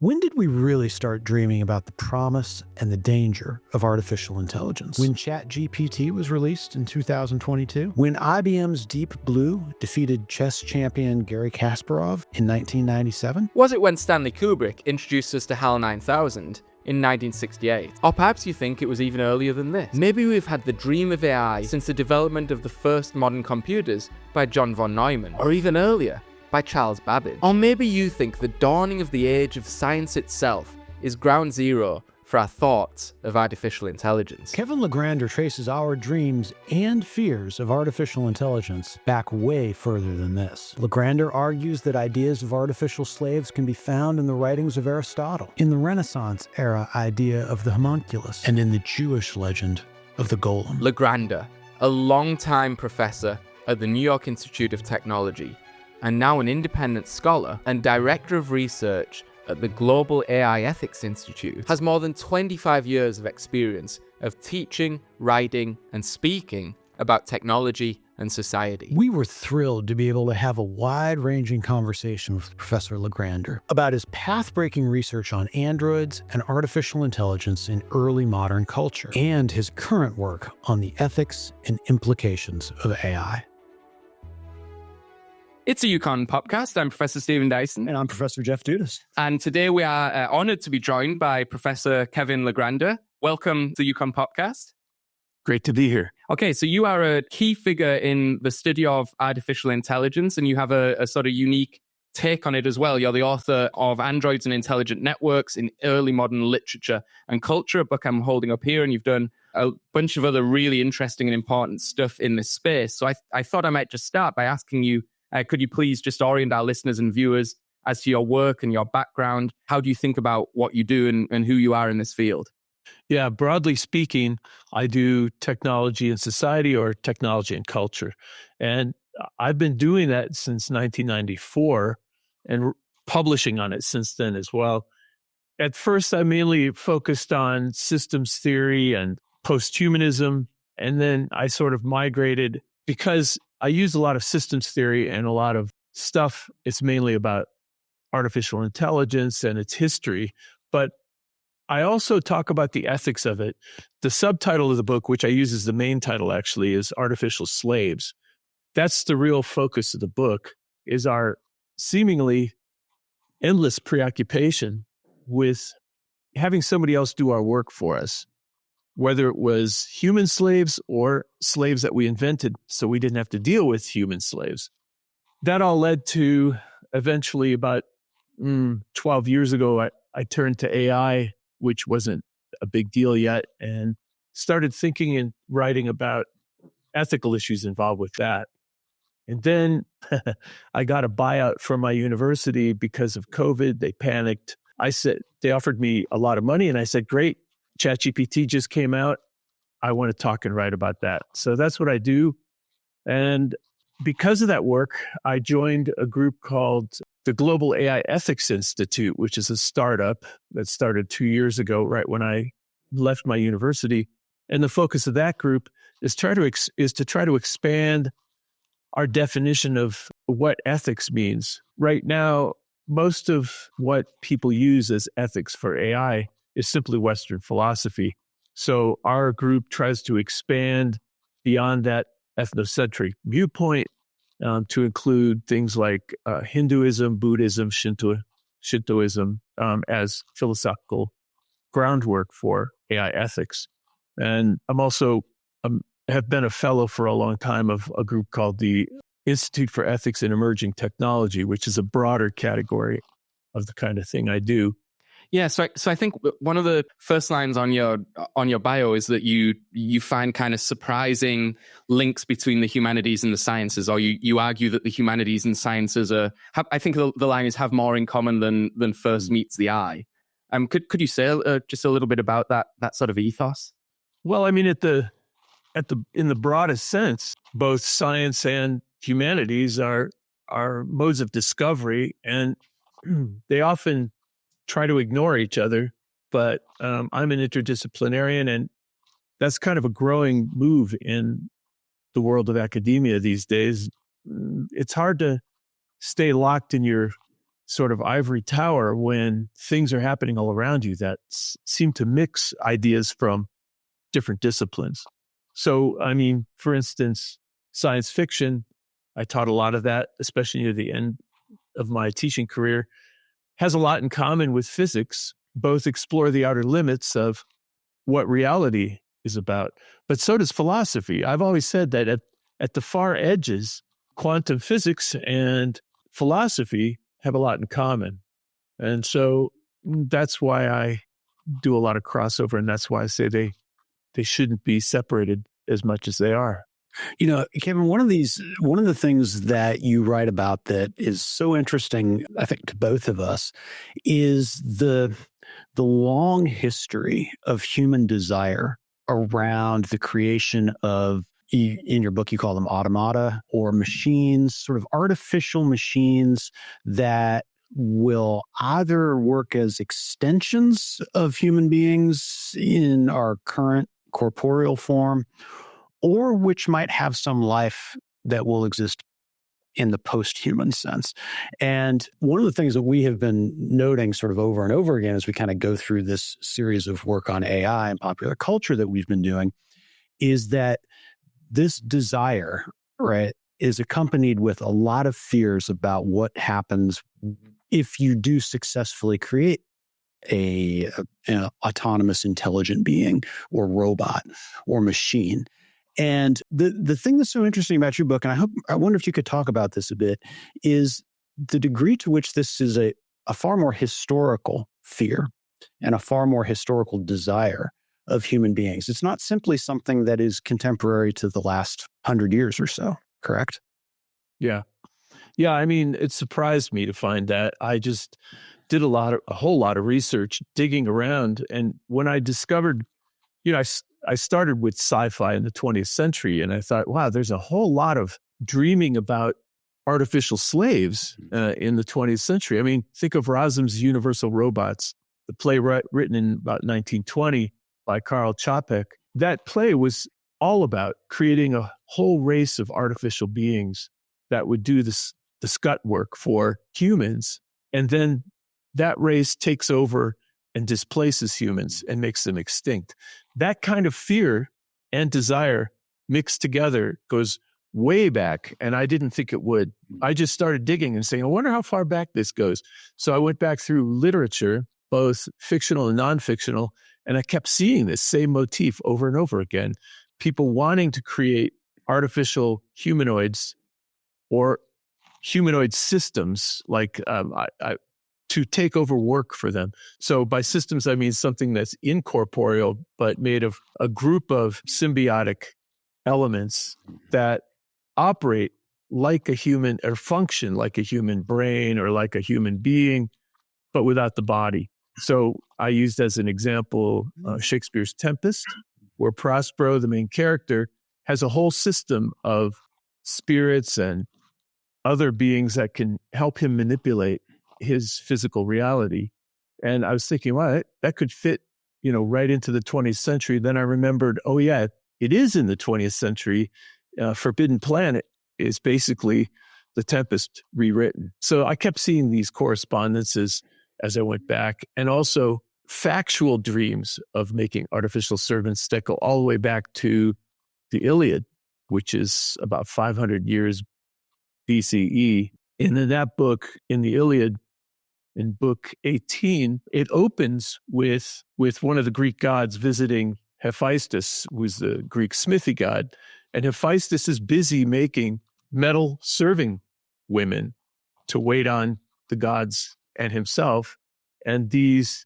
When did we really start dreaming about the promise and the danger of artificial intelligence? When ChatGPT was released in 2022? When IBM's Deep Blue defeated chess champion Garry Kasparov in 1997? Was it when Stanley Kubrick introduced us to HAL 9000 in 1968? Or perhaps you think it was even earlier than this. Maybe we've had the dream of AI since the development of the first modern computers by John von Neumann, or even earlier, by Charles Babbage. Or maybe you think the dawning of the age of science itself is ground zero for our thoughts of artificial intelligence. Kevin LaGrandeur traces our dreams and fears of artificial intelligence back way further than this. LaGrandeur argues that ideas of artificial slaves can be found in the writings of Aristotle, in the Renaissance-era idea of the Homunculus, and in the Jewish legend of the Golem. LaGrandeur, a longtime professor at the New York Institute of Technology, and now an independent scholar and director of research at the Global AI Ethics Institute, has more than 25 years of experience of teaching, writing, and speaking about technology and society. We were thrilled to be able to have a wide-ranging conversation with Professor LaGrandeur about his path-breaking research on androids and artificial intelligence in early modern culture, and his current work on the ethics and implications of AI. It's a UConn podcast. I'm Professor Stephen Dyson. And I'm Professor Jeff Dudas. And today we are honored to be joined by Professor Kevin LaGrandeur. Welcome to the UConn podcast. Great to be here. Okay, so you are a key figure in the study of artificial intelligence, and you have a sort of unique take on it as well. You're the author of Androids and Intelligent Networks in Early Modern Literature and Culture, a book I'm holding up here, and you've done a bunch of other really interesting and important stuff in this space. So I thought I might just start by asking you, could you please just orient our listeners and viewers as to your work and your background? How do you think about what you do and who you are in this field? Yeah, broadly speaking, I do technology and society or technology and culture. And I've been doing that since 1994 and publishing on it since then as well. At first, I mainly focused on systems theory and post-humanism. And then I sort of migrated because I use a lot of systems theory and a lot of stuff. It's mainly about artificial intelligence and its history, but I also talk about the ethics of it. The subtitle of the book, which I use as the main title actually, is Artificial Slaves. That's the real focus of the book, is our seemingly endless preoccupation with having somebody else do our work for us, whether it was human slaves or slaves that we invented so we didn't have to deal with human slaves. That all led to eventually about 12 years ago, I turned to AI, which wasn't a big deal yet, and started thinking and writing about ethical issues involved with that. And then I got a buyout from my university because of COVID. They panicked. They offered me a lot of money, and I said, great. ChatGPT just came out. I want to talk and write about that. So that's what I do. And because of that work, I joined a group called the Global AI Ethics Institute, which is a startup that started 2 years ago, right when I left my university. And the focus of that group is to try to expand our definition of what ethics means. Right now, most of what people use as ethics for AI is simply Western philosophy. So our group tries to expand beyond that ethnocentric viewpoint to include things like Hinduism, Buddhism, Shintoism as philosophical groundwork for AI ethics. And I'm also have been a fellow for a long time of a group called the Institute for Ethics in Emerging Technology, which is a broader category of the kind of thing I do. Yeah, so I think one of the first lines on your bio is that you find kind of surprising links between the humanities and the sciences, or you argue that the humanities and sciences I think the line is have more in common than first meets the eye. Could you say just a little bit about that sort of ethos? Well, I mean, in the broadest sense, both science and humanities are modes of discovery, and they often try to ignore each other, but I'm an interdisciplinarian, and that's kind of a growing move in the world of academia these days. It's hard to stay locked in your sort of ivory tower when things are happening all around you that seem to mix ideas from different disciplines. So, I mean, for instance, science fiction, I taught a lot of that, especially near the end of my teaching career, has a lot in common with physics. Both explore the outer limits of what reality is about. But so does philosophy. I've always said that at the far edges, quantum physics and philosophy have a lot in common. And so that's why I do a lot of crossover, and that's why I say they shouldn't be separated as much as they are. You know, Kevin, one of the things that you write about that is so interesting, I think, to both of us, is the long history of human desire around the creation of, in your book, you call them automata or machines, sort of artificial machines that will either work as extensions of human beings in our current corporeal form, or which might have some life that will exist in the post-human sense. And one of the things that we have been noting sort of over and over again as we kind of go through this series of work on AI and popular culture that we've been doing is that this desire, right, is accompanied with a lot of fears about what happens if you do successfully create an autonomous intelligent being or robot or machine. And the thing that's so interesting about your book, and I wonder if you could talk about this a bit, is the degree to which this is a far more historical fear and a far more historical desire of human beings. It's not simply something that is contemporary to the last 100 years or so, correct? Yeah. Yeah, I mean, it surprised me to find that. I just did a whole lot of research digging around. And when I discovered, I started with sci-fi in the 20th century, and I thought, wow, there's a whole lot of dreaming about artificial slaves in the 20th century. I mean, think of Razum's Universal Robots, the play written in about 1920 by Karl Čapek. That play was all about creating a whole race of artificial beings that would do the scut work for humans. And then that race takes over and displaces humans and makes them extinct. That kind of fear and desire mixed together goes way back, and I didn't think it would. I just started digging and saying, I wonder how far back this goes. So I went back through literature, both fictional and non-fictional, and I kept seeing this same motif over and over again. People wanting to create artificial humanoids or humanoid systems, like to take over work for them. So by systems, I mean something that's incorporeal, but made of a group of symbiotic elements that operate like a human or function like a human brain or like a human being, but without the body. So I used as an example Shakespeare's Tempest, where Prospero, the main character, has a whole system of spirits and other beings that can help him manipulate his physical reality. And I was thinking, wow, that could fit, right into the 20th century. Then I remembered, oh yeah, it is in the 20th century. Forbidden Planet is basically the Tempest rewritten. So I kept seeing these correspondences as I went back, and also factual dreams of making artificial servants that go all the way back to the Iliad, which is about 500 years BCE. And in that book, in the Iliad, in book 18, it opens with one of the Greek gods visiting Hephaestus, who's the Greek smithy god. And Hephaestus is busy making metal serving women to wait on the gods and himself. And these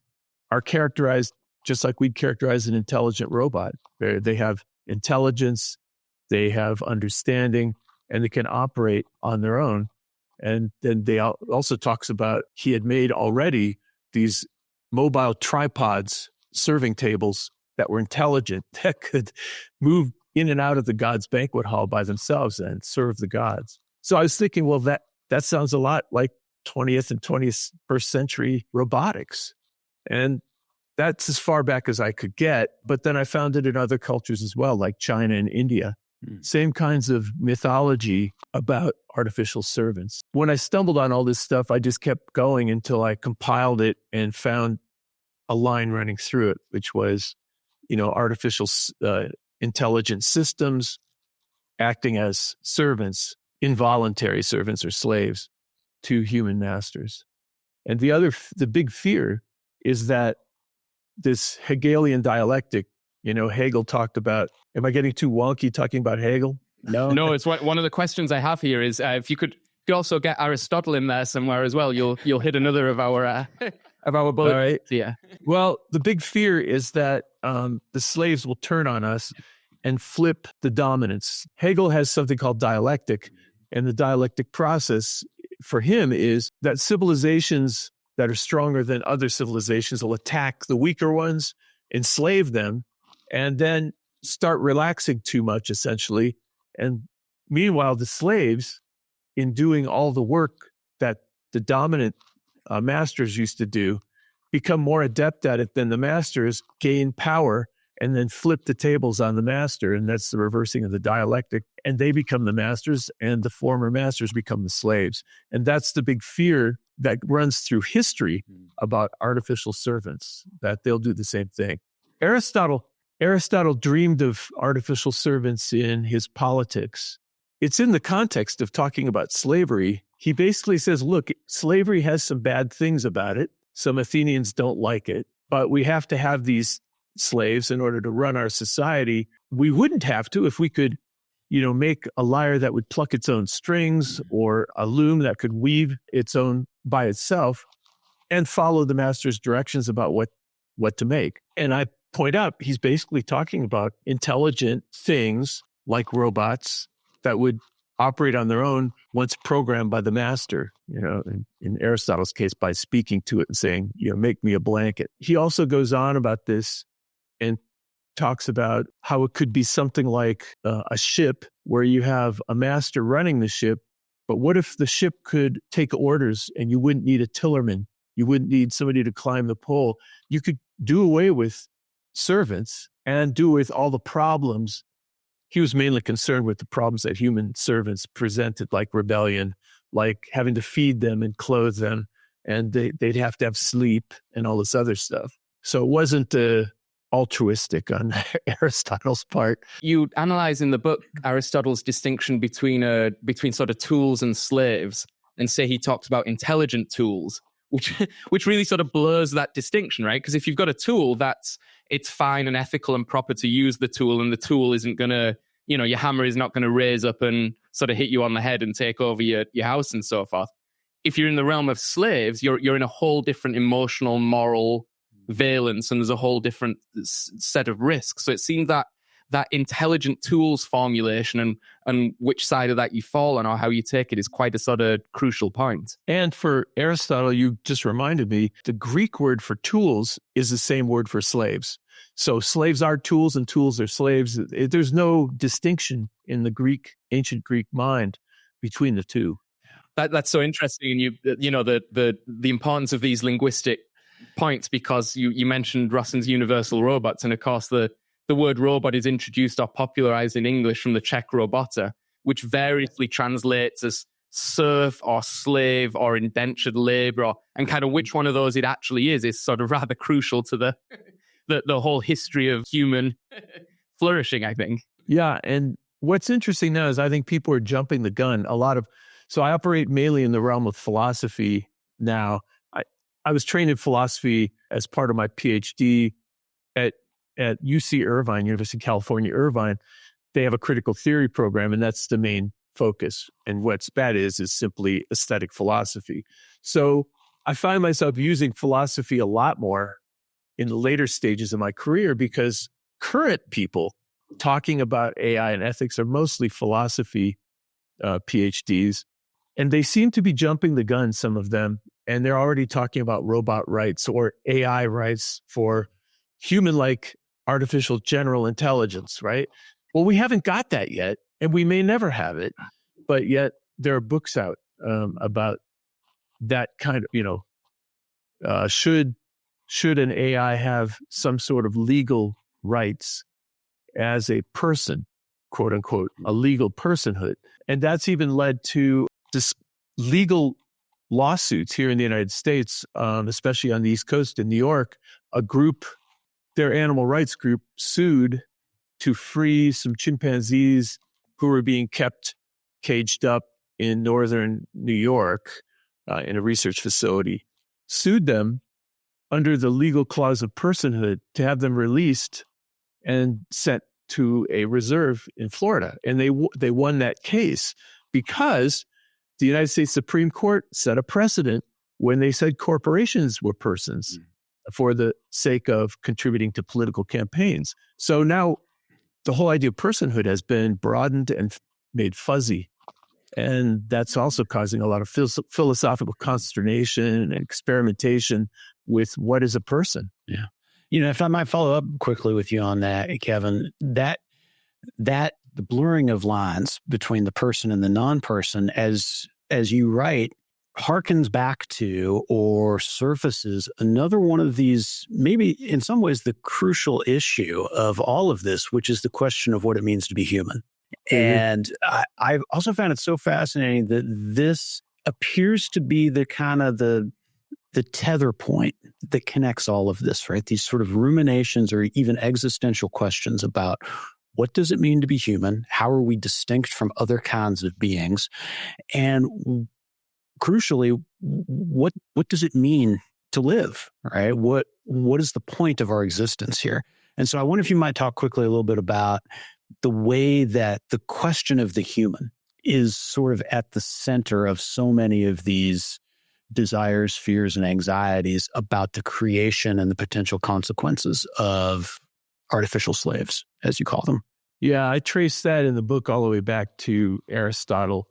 are characterized just like we'd characterize an intelligent robot. They have intelligence, they have understanding, and they can operate on their own. And then they also talks about he had made already these mobile tripods, serving tables that were intelligent, that could move in and out of the gods' banquet hall by themselves and serve the gods. So I was thinking, well, that sounds a lot like 20th and 21st century robotics. And that's as far back as I could get. But then I found it in other cultures as well, like China and India. Same kinds of mythology about artificial servants. When I stumbled on all this stuff, I just kept going until I compiled it and found a line running through it, which was, artificial intelligent systems acting as servants, involuntary servants or slaves to human masters. And the big fear is that this Hegelian dialectic, Hegel talked about, am I getting too wonky talking about Hegel? No, it's one of the questions I have here is if you could also get Aristotle in there somewhere as well, you'll hit another of our bullets. All right. Yeah. Well, the big fear is that the slaves will turn on us and flip the dominance. Hegel has something called dialectic, and the dialectic process for him is that civilizations that are stronger than other civilizations will attack the weaker ones, enslave them, and then start relaxing too much, essentially. And meanwhile, the slaves, in doing all the work that the dominant masters used to do, become more adept at it than the masters, gain power, and then flip the tables on the master. And that's the reversing of the dialectic. And they become the masters, and the former masters become the slaves. And that's the big fear that runs through history about artificial servants, that they'll do the same thing. Aristotle dreamed of artificial servants in his Politics. It's in the context of talking about slavery. He basically says, look, slavery has some bad things about it. Some Athenians don't like it, but we have to have these slaves in order to run our society. We wouldn't have to if we could, make a lyre that would pluck its own strings, or a loom that could weave its own by itself, and follow the master's directions about what to make. And I point out, he's basically talking about intelligent things like robots that would operate on their own once programmed by the master, in Aristotle's case, by speaking to it and saying, make me a blanket. He also goes on about this and talks about how it could be something like a ship where you have a master running the ship, but what if the ship could take orders and you wouldn't need a tillerman? You wouldn't need somebody to climb the pole. You could do away with servants and do with all the problems. He was mainly concerned with the problems that human servants presented, like rebellion, like having to feed them and clothe them, and they'd have to have sleep and all this other stuff. So it wasn't altruistic on Aristotle's part. You analyze in the book Aristotle's distinction between sort of tools and slaves, and say he talks about intelligent tools, which really sort of blurs that distinction, right? Because if you've got a tool, it's fine and ethical and proper to use the tool, and the tool isn't going to, your hammer is not going to raise up and sort of hit you on the head and take over your house and so forth. If you're in the realm of slaves, you're in a whole different emotional, moral valence, and there's a whole different set of risks. So it seems that intelligent tools formulation and which side of that you fall on or how you take it is quite a sort of crucial point. And for Aristotle, you just reminded me, the Greek word for tools is the same word for slaves. So slaves are tools and tools are slaves. There's no distinction in the ancient Greek mind between the two. That's so interesting. And the importance of these linguistic points, because you mentioned Rosson's universal robots, and of course the word robot is introduced or popularized in English from the Czech robota, which variously translates as serf or slave or indentured labor, and kind of which one of those it actually is sort of rather crucial to the whole history of human flourishing, I think. Yeah, and what's interesting now is I think people are jumping the gun. So I operate mainly in the realm of philosophy now. I was trained in philosophy as part of my PhD at UC Irvine, University of California, Irvine. They have a critical theory program, and that's the main focus. And what's bad is simply aesthetic philosophy. So I find myself using philosophy a lot more in the later stages of my career, because current people talking about AI and ethics are mostly philosophy PhDs, and they seem to be jumping the gun, some of them, and they're already talking about robot rights or AI rights for human-like artificial general intelligence, right? Well, we haven't got that yet, and we may never have it, but yet there are books out about that kind of, should an AI have some sort of legal rights as a person, quote unquote, a legal personhood. And that's even led to this legal lawsuits here in the United States, especially on the East Coast in New York. A group, their animal rights group, sued to free some chimpanzees who were being kept caged up in northern New York in a research facility, sued them under the legal clause of personhood to have them released and sent to a reserve in Florida. And they won that case because the United States Supreme Court set a precedent when they said corporations were persons for the sake of contributing to political campaigns. So now the whole idea of personhood has been broadened and made fuzzy. And that's also causing a lot of philosophical consternation and experimentation with what is a person. Yeah. If I might follow up quickly with you on that, Kevin, that the blurring of lines between the person and the non-person, as you write, harkens back to or surfaces another one of these, maybe in some ways the crucial issue of all of this, which is the question of what it means to be human. And I've also found it so fascinating that this appears to be the kind of the tether point that connects all of this, right? These sort of ruminations or even existential questions about what does it mean to be human? How are we distinct from other kinds of beings? And crucially, what does it mean to live, right? What is the point of our existence here? And so I wonder if you might talk quickly a little bit about the way that the question of the human is sort of at the center of so many of these desires, fears, and anxieties about the creation and the potential consequences of artificial slaves, as you call them. Yeah, I trace that in the book all the way back to Aristotle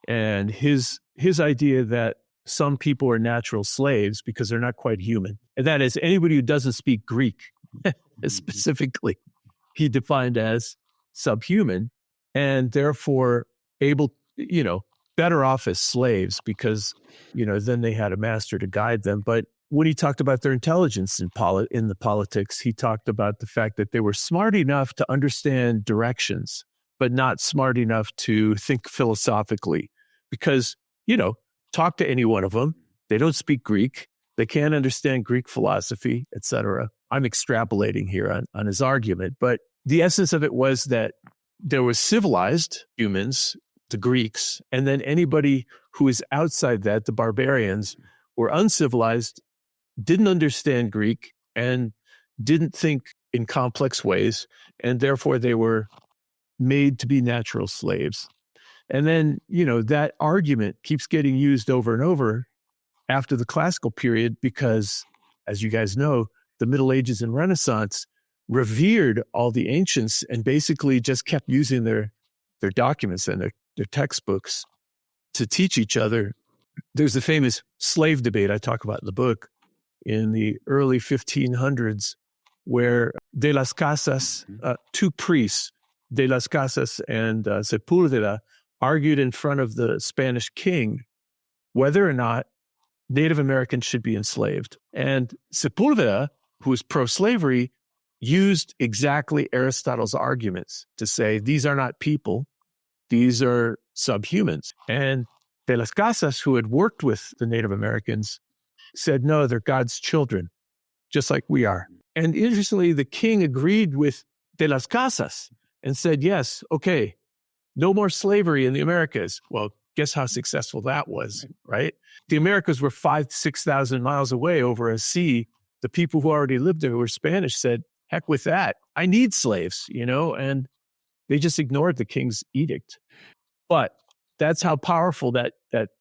and his idea that some people are natural slaves because they're not quite human. And that is anybody who doesn't speak Greek, specifically, he defined as subhuman and therefore able, better off as slaves because, then they had a master to guide them. But when he talked about their intelligence in the politics, he talked about the fact that they were smart enough to understand directions, but not smart enough to think philosophically. Because, talk to any one of them. They don't speak Greek. They can't understand Greek philosophy, etc. I'm extrapolating here on his argument. But the essence of it was that there was civilized humans, the Greeks, and then anybody who is outside that, the barbarians, were uncivilized, didn't understand Greek, and didn't think in complex ways, and therefore they were made to be natural slaves. And then, that argument keeps getting used over and over after the classical period because, as you guys know, the Middle Ages and Renaissance revered all the ancients and basically just kept using their documents and their textbooks to teach each other. There's the famous slave debate I talk about in the book in the early 1500s where De las Casas, two priests, De las Casas and Sepúlveda, argued in front of the Spanish king whether or not Native Americans should be enslaved. And Sepúlveda, who was pro-slavery, used exactly Aristotle's arguments to say, these are not people, these are subhumans. And De las Casas, who had worked with the Native Americans, said, no, they're God's children, just like we are. And interestingly, the king agreed with De las Casas and said, yes, okay, no more slavery in the Americas. Well, guess how successful that was, right? The Americas were 5,000 to 6,000 miles away over a sea. The people who already lived there who were Spanish said, heck with that. I need slaves, and they just ignored the king's edict. But that's how powerful that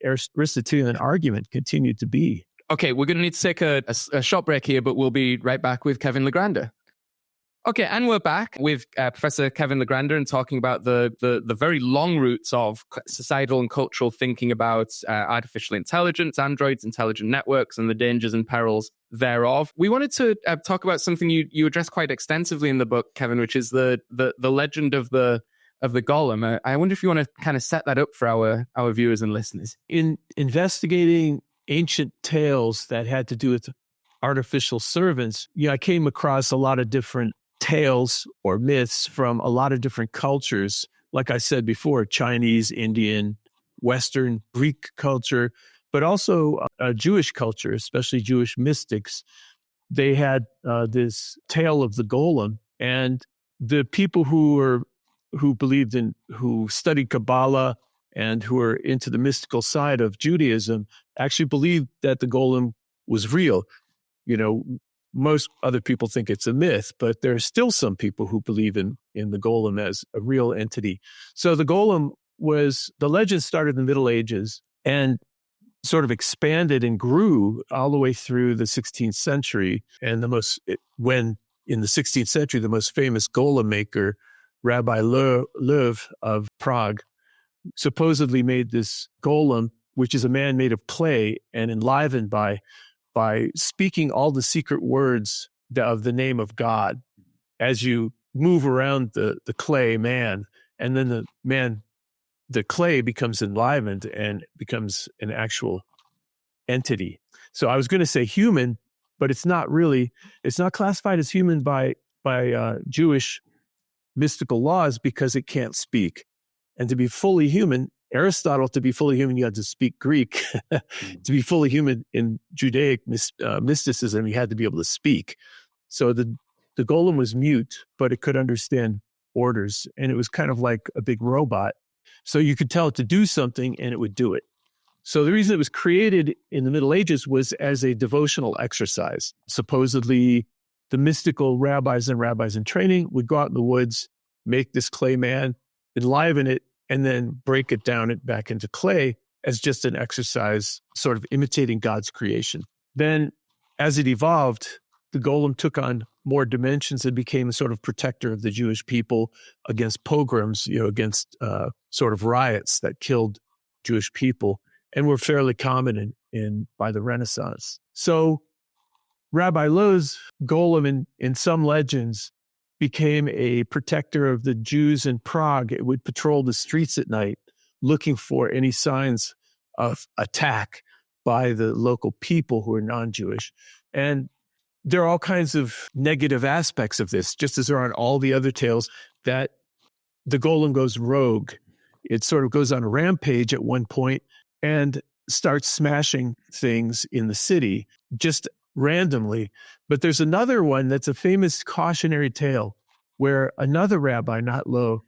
Aristotelian argument continued to be. Okay, we're going to need to take a short break here, but we'll be right back with Kevin LaGrandeur. Okay, and we're back with Professor Kevin LaGrandeur and talking about the very long roots of societal and cultural thinking about artificial intelligence, androids, intelligent networks, and the dangers and perils thereof. We wanted to talk about something you address quite extensively in the book, Kevin, which is the legend of the Golem. I wonder if you want to kind of set that up for our viewers and listeners. In investigating ancient tales that had to do with artificial servants, I came across a lot of different tales or myths from a lot of different cultures. Like I said before, Chinese, Indian, Western, Greek culture, but also Jewish culture, especially Jewish mystics. They had this tale of the golem, and the people who studied Kabbalah and who were into the mystical side of Judaism actually believed that the golem was real. Most other people think it's a myth, but there are still some people who believe in the golem as a real entity. So the legend started in the Middle Ages and sort of expanded and grew all the way through the 16th century. And when in the 16th century, the most famous golem maker, Rabbi Löw of Prague, supposedly made this golem, which is a man made of clay and enlivened by speaking all the secret words of the name of God as you move around the clay man, and then the clay becomes enlivened and becomes an actual entity. So I was going to say human, but it's not classified as human by Jewish mystical laws because it can't speak. And to be fully human, Aristotle, to be fully human, you had to speak Greek. To be fully human in Judaic mysticism, you had to be able to speak. So the golem was mute, but it could understand orders. And it was kind of like a big robot. So you could tell it to do something and it would do it. So the reason it was created in the Middle Ages was as a devotional exercise. Supposedly, the mystical rabbis in training would go out in the woods, make this clay man, enliven it, and then break it down back into clay as just an exercise, sort of imitating God's creation. Then, as it evolved, the golem took on more dimensions and became a sort of protector of the Jewish people against pogroms, against sort of riots that killed Jewish people and were fairly common by the Renaissance. So Rabbi Löw's golem in some legends became a protector of the Jews in Prague. It would patrol the streets at night looking for any signs of attack by the local people who are non-Jewish. And there are all kinds of negative aspects of this, just as there are in all the other tales, that the golem goes rogue. It sort of goes on a rampage at one point and starts smashing things in the city just randomly. But there's another one that's a famous cautionary tale where another rabbi, not Löw,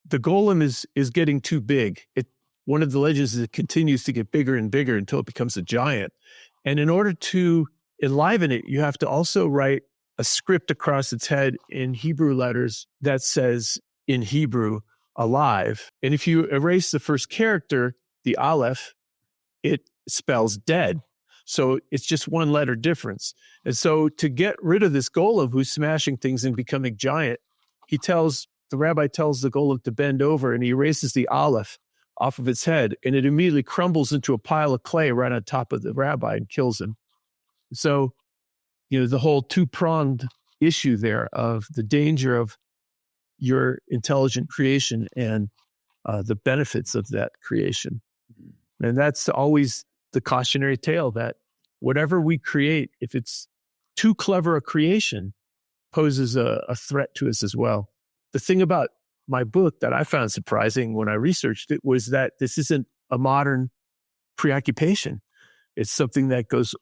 the golem is getting too big. One of the legends is it continues to get bigger and bigger until it becomes a giant. And in order to enliven it, you have to also write a script across its head in Hebrew letters that says in Hebrew, alive. And if you erase the first character, the Aleph, it spells dead. So it's just one letter difference. And so to get rid of this golem who's smashing things and becoming giant, the rabbi tells the golem to bend over, and he erases the Aleph off of its head, and it immediately crumbles into a pile of clay right on top of the rabbi and kills him. So, the whole two-pronged issue there of the danger of your intelligent creation and the benefits of that creation. And that's always the cautionary tale, that whatever we create, if it's too clever a creation, poses a threat to us as well. The thing about my book that I found surprising when I researched it was that this isn't a modern preoccupation. It's something that goes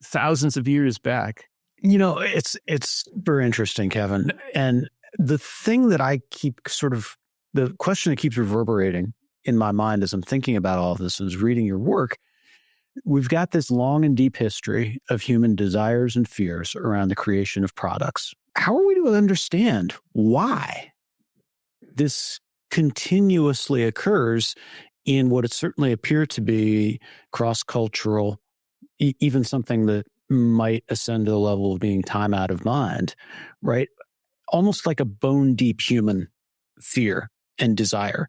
thousands of years back. It's very interesting, Kevin. And the thing that the question that keeps reverberating in my mind as I'm thinking about all of this and reading your work, we've got this long and deep history of human desires and fears around the creation of products. How are we to understand why this continuously occurs in what it certainly appeared to be cross-cultural, even something that might ascend to the level of being time out of mind, right? Almost like a bone-deep human fear and desire.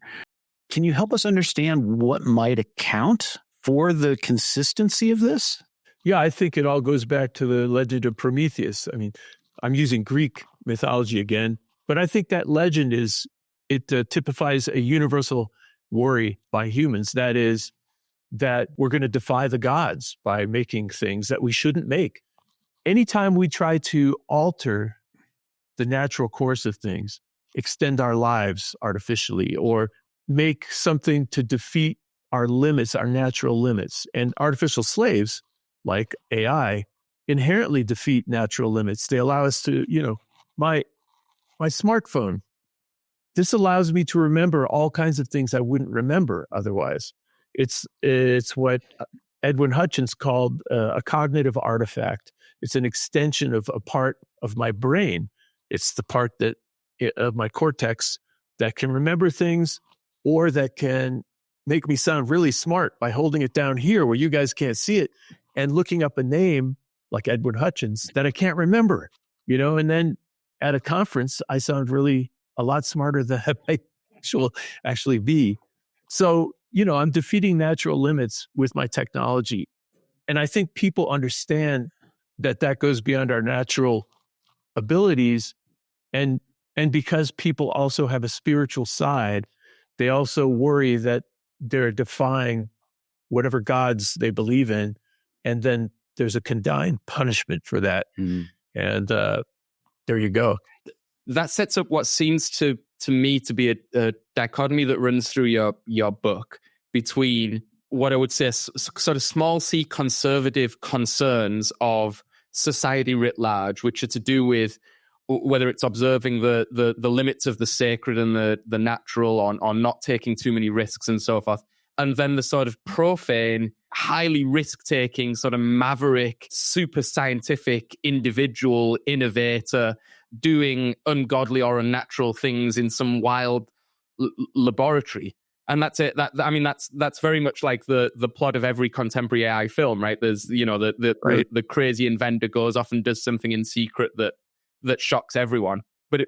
Can you help us understand what might account for the consistency of this? Yeah, I think it all goes back to the legend of Prometheus. I mean, I'm using Greek mythology again, but I think that legend typifies a universal worry by humans. That is, that we're going to defy the gods by making things that we shouldn't make. Anytime we try to alter the natural course of things, extend our lives artificially, or make something to defeat our limits, our natural limits. And artificial slaves, like AI, inherently defeat natural limits. They allow us to, my smartphone, this allows me to remember all kinds of things I wouldn't remember otherwise. It's what Edwin Hutchins called a cognitive artifact. It's an extension of a part of my brain. It's the part of my cortex that can remember things, or that can make me sound really smart by holding it down here where you guys can't see it and looking up a name like Edwin Hutchins that I can't remember, and then at a conference, I sound really a lot smarter than I might actually be. So, I'm defeating natural limits with my technology. And I think people understand that goes beyond our natural abilities. And because people also have a spiritual side, they also worry that they're defying whatever gods they believe in. And then there's a condign punishment for that. Mm. And there you go. That sets up what seems to me to be a dichotomy that runs through your book between what I would say sort of small c conservative concerns of society writ large, which are to do with whether it's observing the limits of the sacred and the natural, or not taking too many risks and so forth. And then the sort of profane, highly risk-taking, sort of maverick, super scientific individual innovator doing ungodly or unnatural things in some wild laboratory. And that's it. That's very much like the plot of every contemporary AI film, right? There's, the crazy inventor goes off and does something in secret that shocks everyone. But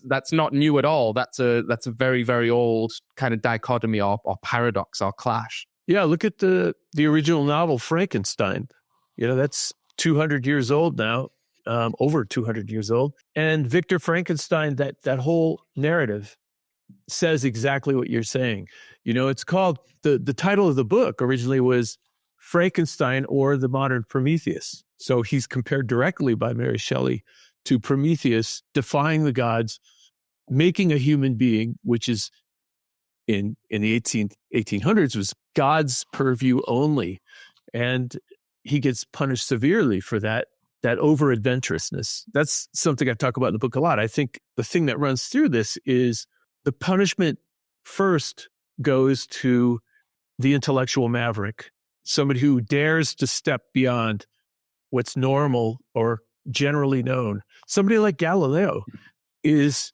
that's not new at all. That's a very, very old kind of dichotomy or paradox or clash. Yeah, look at the original novel Frankenstein. That's 200 years old now, over 200 years old. And Victor Frankenstein, that whole narrative says exactly what you're saying. It's called, the title of the book originally was Frankenstein or the Modern Prometheus. So he's compared directly by Mary Shelley to Prometheus, defying the gods, making a human being, which is in the 1800s was God's purview only. And he gets punished severely for that over-adventurousness. That's something I talk about in the book a lot. I think the thing that runs through this is the punishment first goes to the intellectual maverick, somebody who dares to step beyond what's normal or generally known. Somebody like Galileo is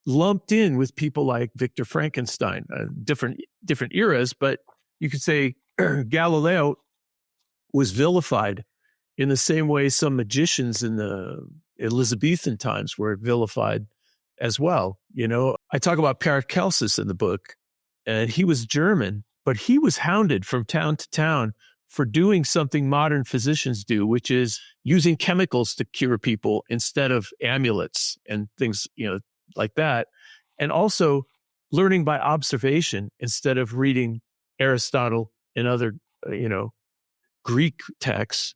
lumped in with people like Victor Frankenstein, different eras, but you could say Galileo was vilified in the same way some magicians in the Elizabethan times were vilified as well. I talk about Paracelsus in the book, and he was German, but he was hounded from town to town for doing something modern physicians do, which is using chemicals to cure people instead of amulets and things, like that. And also learning by observation instead of reading Aristotle and other, Greek texts.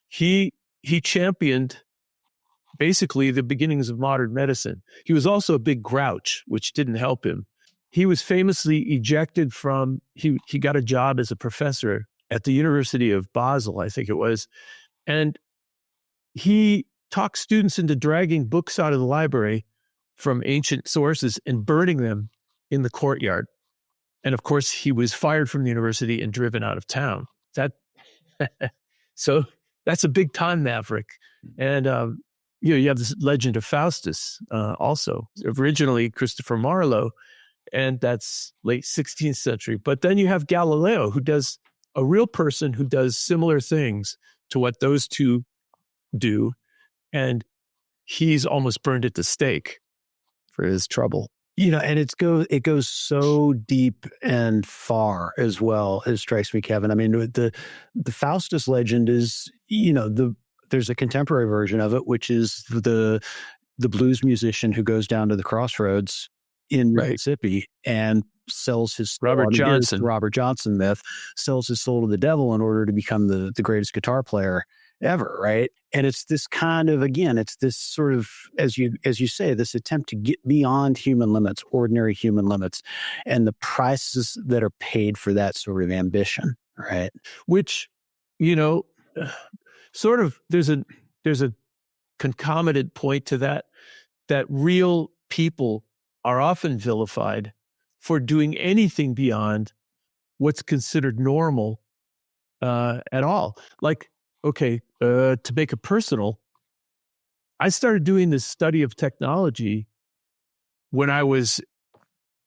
He championed basically the beginnings of modern medicine. He was also a big grouch, which didn't help him. He was famously ejected from, he got a job as a professor at the University of Basel, I think it was. And he talked students into dragging books out of the library from ancient sources and burning them in the courtyard. And of course, he was fired from the university and driven out of town. So that's a big time maverick. And, you have this legend of Faustus also, originally Christopher Marlowe, and that's late 16th century. But then you have Galileo, who does a real person who does similar things to what those two do. And he's almost burned at the stake for his trouble. And it goes so deep and far as well, it strikes me, Kevin. I mean, the Faustus legend is, there's a contemporary version of it, which is the blues musician who goes down to the crossroads in Mississippi and sells his Robert Johnson myth, sells his soul to the devil in order to become the greatest guitar player ever, right? And it's this kind of, again, it's this sort of, as you say, this attempt to get beyond human limits, ordinary human limits, and the prices that are paid for that sort of ambition, right? Which, sort of, there's a concomitant point to that real people are often vilified for doing anything beyond what's considered normal at all. Like, okay, to make it personal, I started doing this study of technology when I was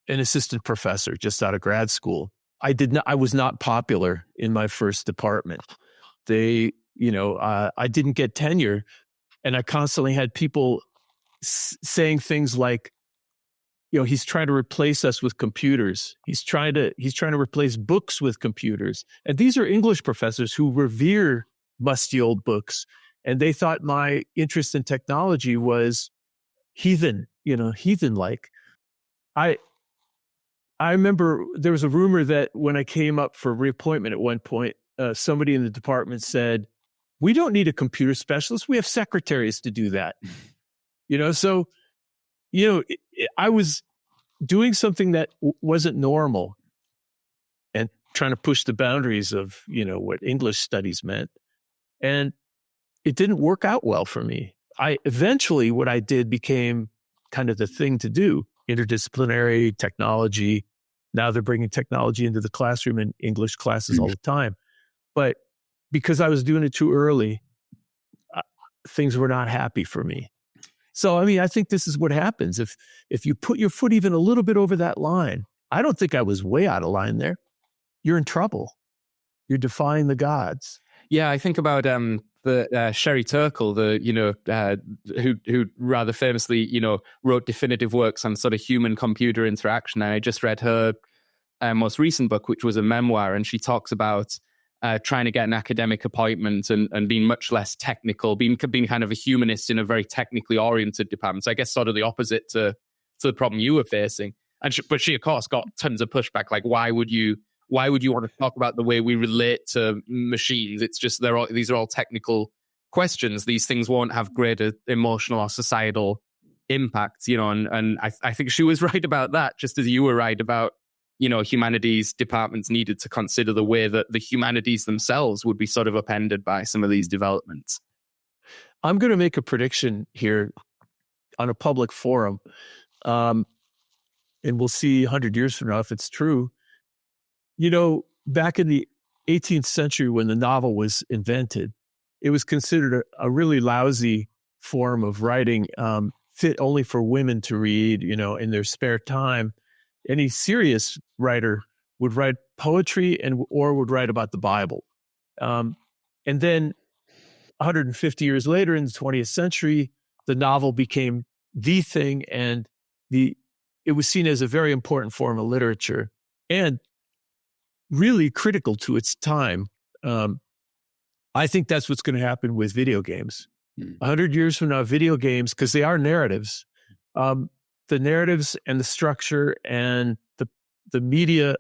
an assistant professor just out of grad school. I was not popular in my first department. I didn't get tenure, and I constantly had people saying things like, he's trying to replace us with computers. He's trying to replace books with computers. And these are English professors who revere musty old books. And they thought my interest in technology was heathen-like. I remember there was a rumor that when I came up for reappointment at one point, somebody in the department said, "We don't need a computer specialist. We have secretaries to do that." So, I was doing something that wasn't normal and trying to push the boundaries of, what English studies meant. And it didn't work out well for me. Eventually what I did became kind of the thing to do, interdisciplinary technology. Now they're bringing technology into the classroom in English classes all the time. But because I was doing it too early, things were not happy for me. So, I think this is what happens. If you put your foot even a little bit over that line, I don't think I was way out of line there. You're in trouble. You're defying the gods. Yeah, I think about the Sherry Turkle, who rather famously, wrote definitive works on sort of human-computer interaction. And I just read her most recent book, which was a memoir, and she talks about trying to get an academic appointment and being much less technical, being kind of a humanist in a very technically oriented department. So I guess sort of the opposite to the problem you were facing. But she, of course, got tons of pushback. Like, why would you want to talk about the way we relate to machines? It's just these are all technical questions. These things won't have greater emotional or societal impact, and I think she was right about that, just as you were right about, humanities departments needed to consider the way that the humanities themselves would be sort of upended by some of these developments. I'm going to make a prediction here on a public forum, and we'll see 100 years from now if it's true. Back in the 18th century when the novel was invented, it was considered a really lousy form of writing, fit only for women to read, in their spare time. Any serious writer would write poetry or would write about the Bible. And then 150 years later in the 20th century, the novel became the thing, and it was seen as a very important form of literature and really critical to its time. I think that's what's going to happen with video games. 100 years from now, video games, because they are narratives, the narratives and the structure and the media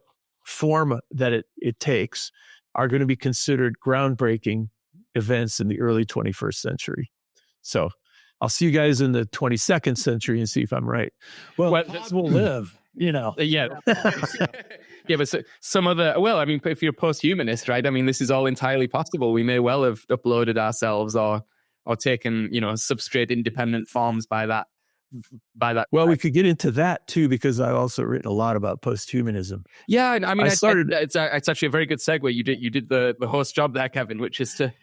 form that it takes are going to be considered groundbreaking events in the early 21st century. So I'll see you guys in the 22nd century and see if I'm right. Well, we'll live, Yeah. Yeah, but some other, if you're post-humanist, right? This is all entirely possible. We may well have uploaded ourselves or taken, substrate independent forms by that. Well, we could get into that too, because I've also written a lot about post-humanism. Yeah, it's actually a very good segue. You did the host job there, Kevin, which is to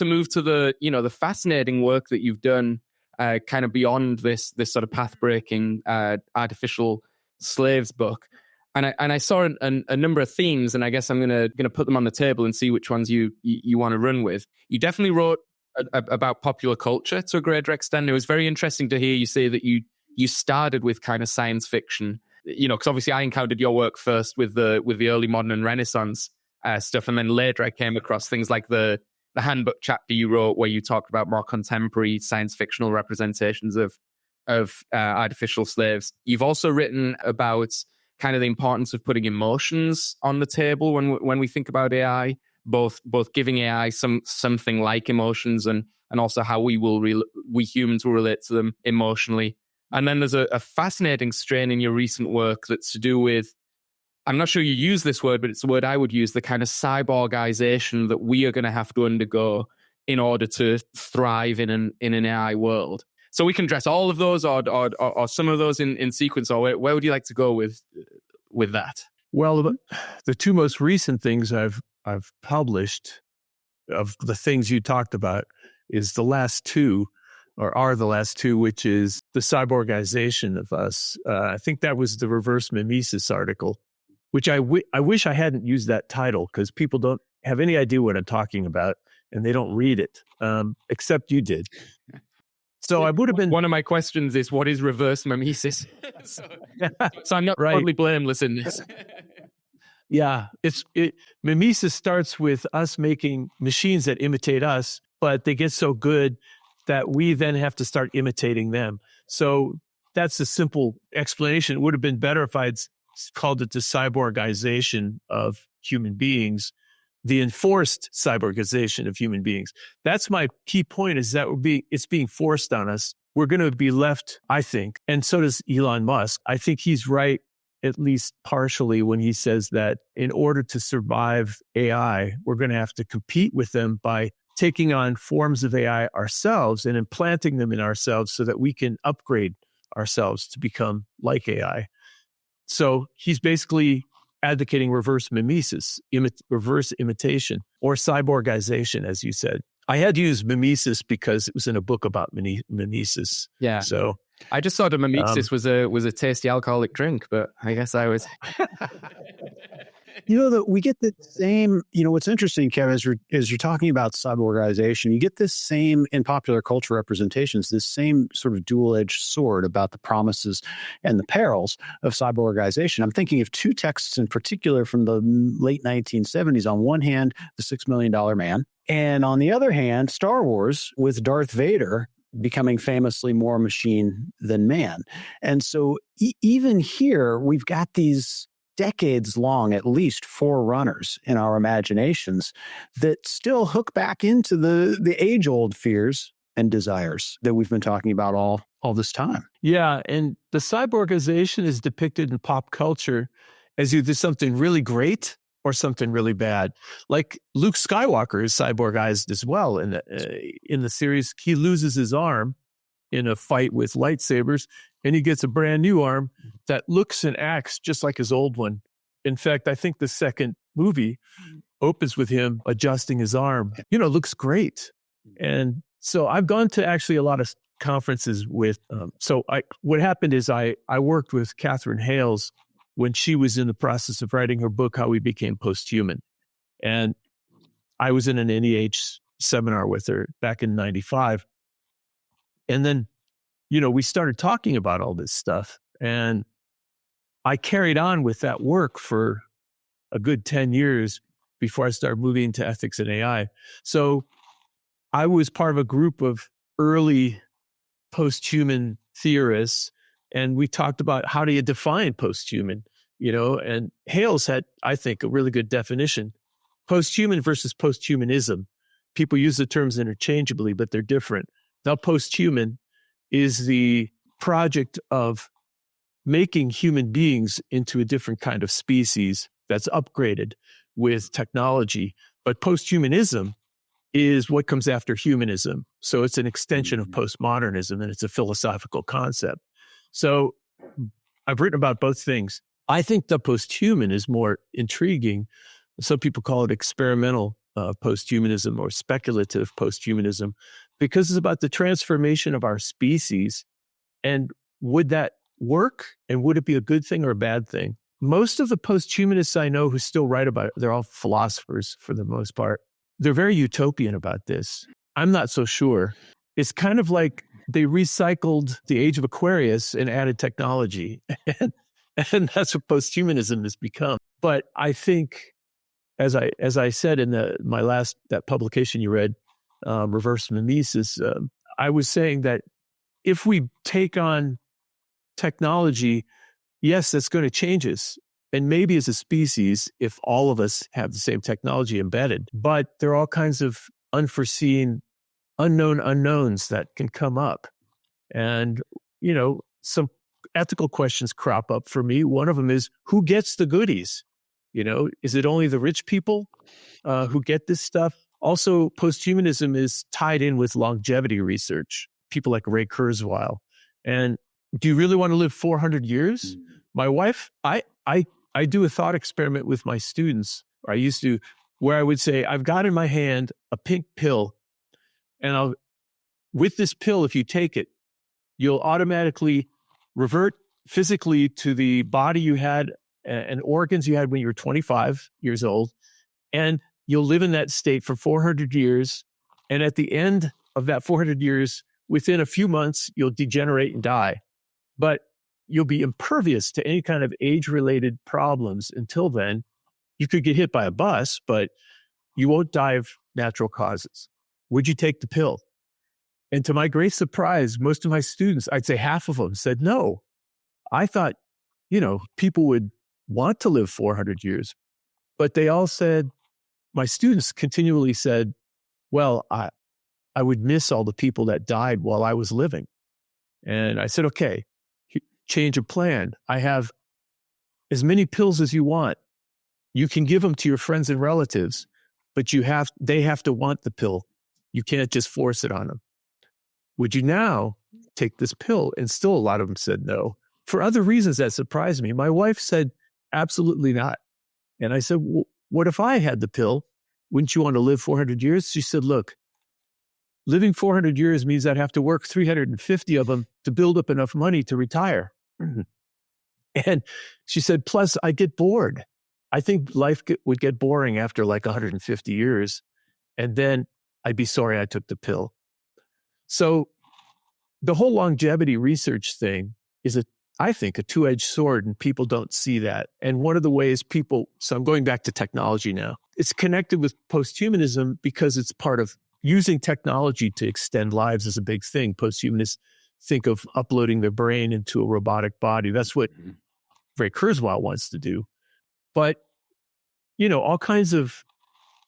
move to the fascinating work that you've done, kind of beyond this sort of path-breaking artificial slaves book. And I saw a number of themes, and I guess I'm gonna put them on the table and see which ones you want to run with. You definitely wrote about popular culture to a greater extent. It was very interesting to hear you say that you started with kind of science fiction, because obviously I encountered your work first with the early modern and Renaissance stuff, and then later I came across things like the handbook chapter you wrote where you talked about more contemporary science fictional representations of artificial slaves. You've also written about kind of the importance of putting emotions on the table when we think about AI, both giving AI something like emotions and also how we humans will relate to them emotionally. And then there's a fascinating strain in your recent work that's to do with, I'm not sure you use this word, but it's the word I would use, the kind of cyborgization that we are going to have to undergo in order to thrive in an AI world. So we can address all of those or some of those in sequence, or where would you like to go with that? Well, the two most recent things I've published of the things you talked about is the last two, which is the cyborgization of us. I think that was the reverse mimesis article, which I wish I hadn't used that title, because people don't have any idea what I'm talking about and they don't read it, except you did. So I would have been... One of my questions is, what is reverse mimesis? so I'm not totally blameless in this. Yeah, mimesis starts with us making machines that imitate us, but they get so good that we then have to start imitating them. So that's a simple explanation. It would have been better if I'd called it the cyborgization of human beings, the enforced cyborgization of human beings. That's my key point, is that it's being forced on us. We're going to be left, I think, and so does Elon Musk. I think he's right, at least partially, when he says that in order to survive AI, we're going to have to compete with them by taking on forms of AI ourselves and implanting them in ourselves so that we can upgrade ourselves to become like AI. So he's basically advocating reverse mimesis, reverse imitation, or cyborgization, as you said. I had to use mimesis because it was in a book about mimesis. Yeah. So I just thought a mimesis was a tasty alcoholic drink, but I guess I was. We get the same, what's interesting, Kevin, is you're talking about cyborgization. You get this same, in popular culture representations, this same sort of dual-edged sword about the promises and the perils of cyborgization. I'm thinking of two texts in particular from the late 1970s. On one hand, The $6 Million Man, and on the other hand, Star Wars, with Darth Vader becoming famously more machine than man. And so even here, we've got these decades long, at least, forerunners in our imaginations that still hook back into the age-old fears and desires that we've been talking about all this time. Yeah, and the cyborgization is depicted in pop culture as either something really great or something really bad. Like Luke Skywalker is cyborgized as well. In the series, he loses his arm in a fight with lightsabers, and he gets a brand new arm that looks and acts just like his old one. In fact, I think the second movie opens with him adjusting his arm. Looks great. And so I've gone to actually a lot of conferences with, what happened is I worked with Catherine Hales when she was in the process of writing her book, How We Became Posthuman. And I was in an NEH seminar with her back in 95. And then, we started talking about all this stuff. And I carried on with that work for a good 10 years before I started moving into ethics and AI. So I was part of a group of early posthuman theorists, and we talked about how do you define posthuman, and Hales had, I think, a really good definition. Posthuman versus posthumanism. People use the terms interchangeably, but they're different. Now, posthuman is the project of making human beings into a different kind of species that's upgraded with technology. But posthumanism is what comes after humanism. So it's an extension of postmodernism, and it's a philosophical concept. So I've written about both things. I think the posthuman is more intriguing. Some people call it experimental posthumanism or speculative posthumanism, because it's about the transformation of our species. And would that work? And would it be a good thing or a bad thing? Most of the posthumanists I know who still write about it, they're all philosophers for the most part. They're very utopian about this. I'm not so sure. It's kind of like they recycled the age of Aquarius and added technology. And that's what posthumanism has become. But I think, as I said in that publication you read, Reverse Mimesis, I was saying that if we take on technology, yes, that's going to change us. and maybe as a species, if all of us have the same technology embedded, but there are all kinds of unforeseen, unknown unknowns that can come up. And, some ethical questions crop up for me. One of them is, who gets the goodies? Is it only the rich people who get this stuff? Also, posthumanism is tied in with longevity research, people like Ray Kurzweil. And do you really want to live 400 years? My wife, I do a thought experiment with my students, or I used to, where I would say, I've got in my hand a pink pill, and with this pill, if you take it, you'll automatically revert physically to the body you had and organs you had when you were 25 years old, and you'll live in that state for 400 years. And at the end of that 400 years, within a few months, you'll degenerate and die. But you'll be impervious to any kind of age-related problems until then. You could get hit by a bus, but you won't die of natural causes. Would you take the pill? And to my great surprise, most of my students, I'd say half of them, said no. I thought, people would want to live 400 years. But they all said, my students continually said, well, I would miss all the people that died while I was living. And I said, okay, change of plan. I have as many pills as you want. You can give them to your friends and relatives, but they have to want the pill. You can't just force it on them. Would you now take this pill? And still a lot of them said no. For other reasons that surprised me. My wife said, absolutely not. And I said, well, what if I had the pill? Wouldn't you want to live 400 years? She said, look, living 400 years means I'd have to work 350 of them to build up enough money to retire. And she said, plus I get bored. I think life would get boring after like 150 years. And then I'd be sorry I took the pill. So the whole longevity research thing is I think, a two-edged sword, and people don't see that. And one of the ways so I'm going back to technology now. It's connected with posthumanism because it's part of using technology to extend lives is a big thing. Posthumanists think of uploading their brain into a robotic body. That's what Ray Kurzweil wants to do. But, all kinds of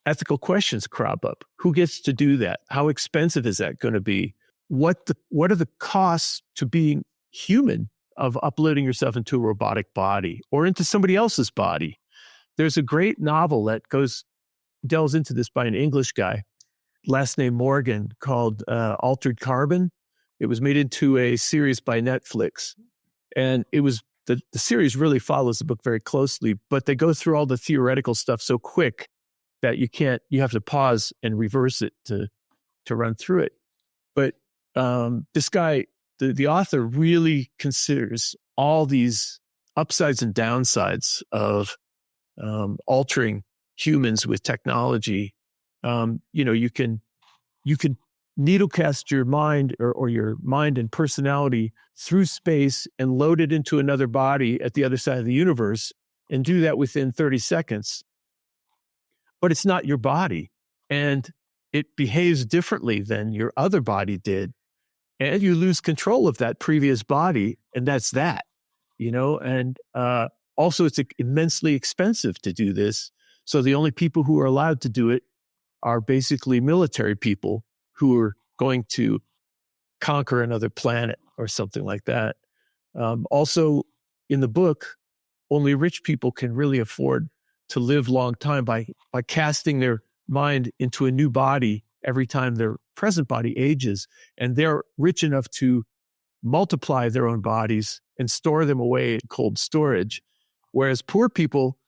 ethical questions crop up. Who gets to do that? How expensive is that going to be? What are the costs to being human of uploading yourself into a robotic body or into somebody else's body? There's a great novel that delves into this by an English guy, last name Morgan, called Altered Carbon. It was made into a series by Netflix. And it was the series really follows the book very closely, but they go through all the theoretical stuff so quick that you have to pause and reverse it to run through it. But this guy, the author, really considers all these upsides and downsides of altering humans with technology. You can needlecast your mind or your mind and personality through space and load it into another body at the other side of the universe and do that within 30 seconds. But it's not your body, and it behaves differently than your other body did. And you lose control of that previous body, and that's that, and also it's immensely expensive to do this. So the only people who are allowed to do it are basically military people who are going to conquer another planet or something like that. Also, in the book, only rich people can really afford to live long time by casting their mind into a new body every time their present body ages. And they're rich enough to multiply their own bodies and store them away in cold storage. Whereas poor people,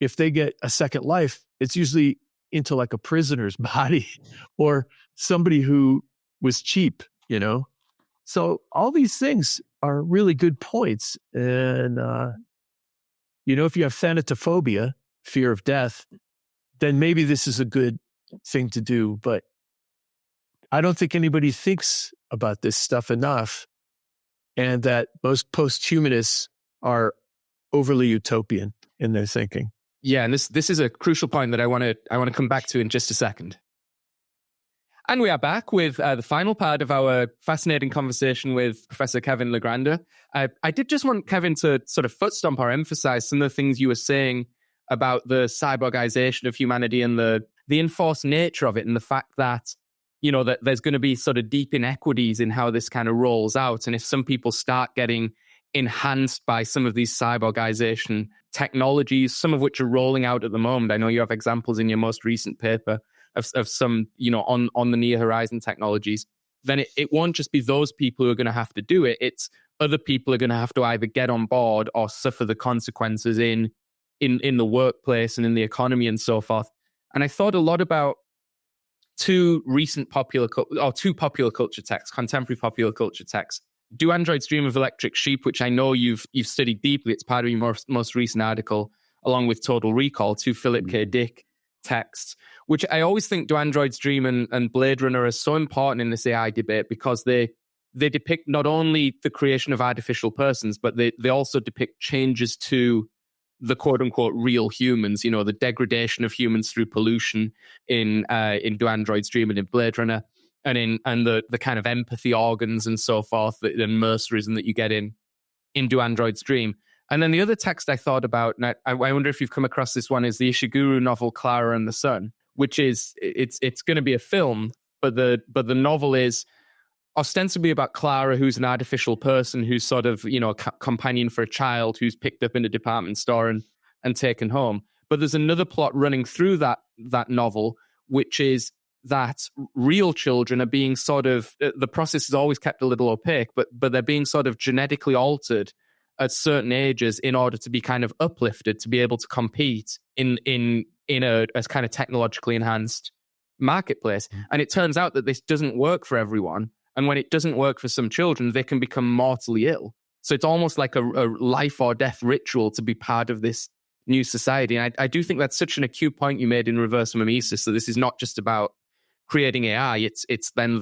if they get a second life, it's usually into like a prisoner's body or somebody who was cheap, So all these things are really good points. And, if you have thanatophobia, fear of death, then maybe this is a good thing to do. But I don't think anybody thinks about this stuff enough, and that most posthumanists are overly utopian in their thinking. Yeah, and this is a crucial point that I want to come back to in just a second. And we are back with the final part of our fascinating conversation with Professor Kevin LaGrandeur. I did just want Kevin to sort of foot stomp or emphasize some of the things you were saying about the cyborgization of humanity and the enforced nature of it, and the fact that, you know, that there's going to be sort of deep inequities in how this kind of rolls out. And if some people start getting enhanced by some of these cyborgization technologies, some of which are rolling out at the moment. I know you have examples in your most recent paper of some, you know, on the near horizon technologies, then it won't just be those people who are going to have to do it. It's other people are going to have to either get on board or suffer the consequences in the workplace and in the economy and so forth. And I thought a lot about two popular culture texts, contemporary popular culture texts. Do Androids Dream of Electric Sheep, which I know you've studied deeply. It's part of your most recent article, along with Total Recall, two Philip K. Dick texts, which I always think Do Androids Dream and Blade Runner are so important in this AI debate, because they depict not only the creation of artificial persons, but they also depict changes to the quote unquote real humans, you know, the degradation of humans through pollution in Do Androids Dream and in Blade Runner, and the kind of empathy organs and so forth, and mercerism that you get in Do Androids Dream. And then the other text I thought about, and I wonder if you've come across this one, is the Ishiguro novel Clara and the Sun, which is it's going to be a film, but the novel is ostensibly about Clara, who's an artificial person who's sort of, you know, a companion for a child who's picked up in a department store and taken home. But there's another plot running through that novel, which is that real children are being sort of, the process is always kept a little opaque, but they're being sort of genetically altered at certain ages in order to be kind of uplifted, to be able to compete in a kind of technologically enhanced marketplace. And it turns out that this doesn't work for everyone. And when it doesn't work for some children, they can become mortally ill. So it's almost like a life or death ritual to be part of this new society. And I do think that's such an acute point you made in reverse mimesis. So this is not just about creating AI. It's then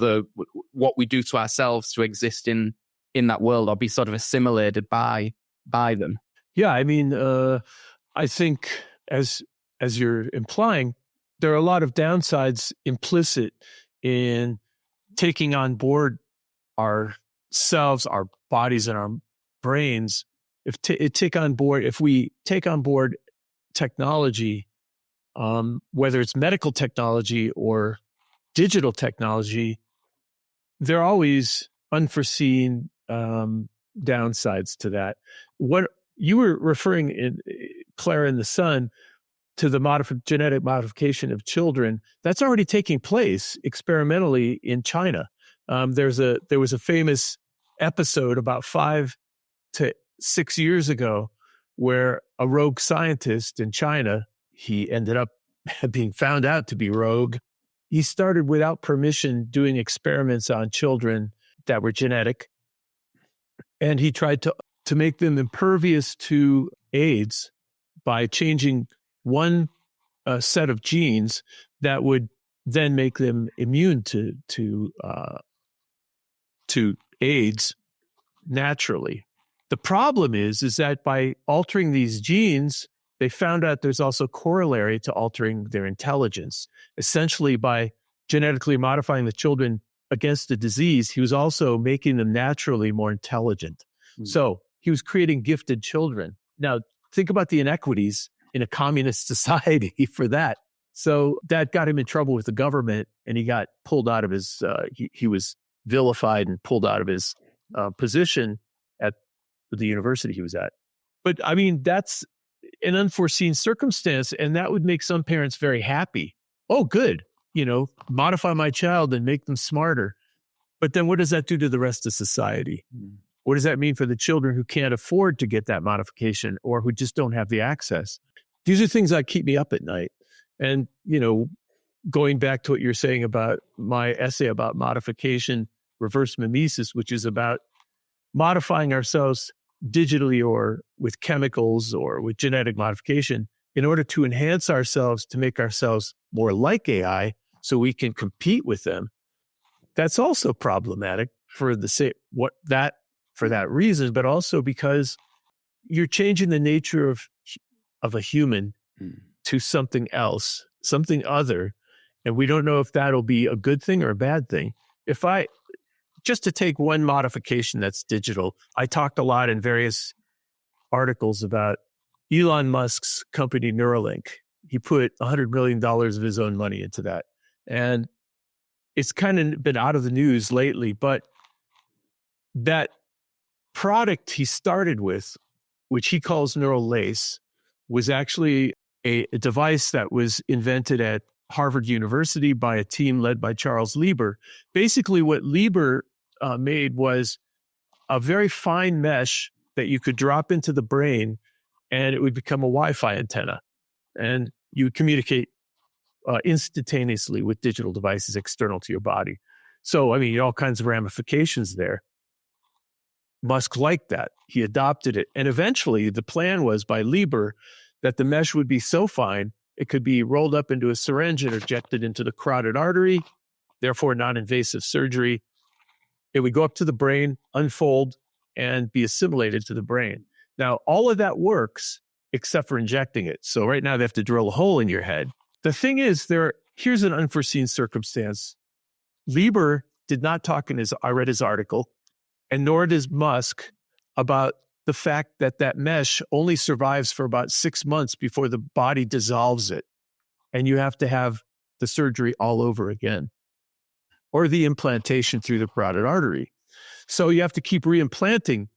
what we do to ourselves to exist in that world or be sort of assimilated by them. Yeah, I mean, I think as you're implying, there are a lot of downsides implicit in taking on board ourselves, our bodies, and our brains. If we take on board technology, whether it's medical technology or digital technology, there are always unforeseen downsides to that. What you were referring in Clara and the Sun to the genetic modification of children, that's already taking place experimentally in China. There was a famous episode about 5 to 6 years ago where a rogue scientist in China, he ended up being found out to be rogue. He started without permission doing experiments on children that were genetic, and he tried to make them impervious to AIDS by changing one set of genes that would then make them immune to AIDS naturally. The problem is that by altering these genes, they found out there's also corollary to altering their intelligence. Essentially, by genetically modifying the children against the disease, he was also making them naturally more intelligent. So he was creating gifted children. Now, think about the inequities in a communist society for that. So that got him in trouble with the government, and he got pulled out of his, he was vilified and pulled out of his position at the university he was at. But I mean, that's an unforeseen circumstance, and that would make some parents very happy. Oh, good. You know, modify my child and make them smarter. But then what does that do to the rest of society? What does that mean for the children who can't afford to get that modification or who just don't have the access? These are things that keep me up at night. And, you know, going back to what you're saying about my essay about modification, reverse mimesis, which is about modifying ourselves digitally or with chemicals or with genetic modification in order to enhance ourselves, to make ourselves more like AI so we can compete with them. That's also problematic for that reason, but also because you're changing the nature of a human to something else, something other. And we don't know if that'll be a good thing or a bad thing. Just to take one modification that's digital, I talked a lot in various articles about Elon Musk's company Neuralink. He put $100 million of his own money into that. And it's kind of been out of the news lately, but that product he started with, which he calls neural lace, was actually a device that was invented at Harvard University by a team led by Charles Lieber. Basically, what Lieber made was a very fine mesh that you could drop into the brain and it would become a Wi-Fi antenna. And you would communicate instantaneously with digital devices external to your body. So, I mean, all kinds of ramifications there. Musk liked that. He adopted it. And eventually the plan was by Lieber that the mesh would be so fine, it could be rolled up into a syringe and injected into the carotid artery, therefore non-invasive surgery. It would go up to the brain, unfold, and be assimilated to the brain. Now, all of that works except for injecting it. So right now they have to drill a hole in your head. The thing is, here's an unforeseen circumstance. Lieber did not talk I read his article, and nor does Musk, about the fact that that mesh only survives for about 6 months before the body dissolves it. And you have to have the surgery all over again, or the implantation through the carotid artery. So you have to keep reimplanting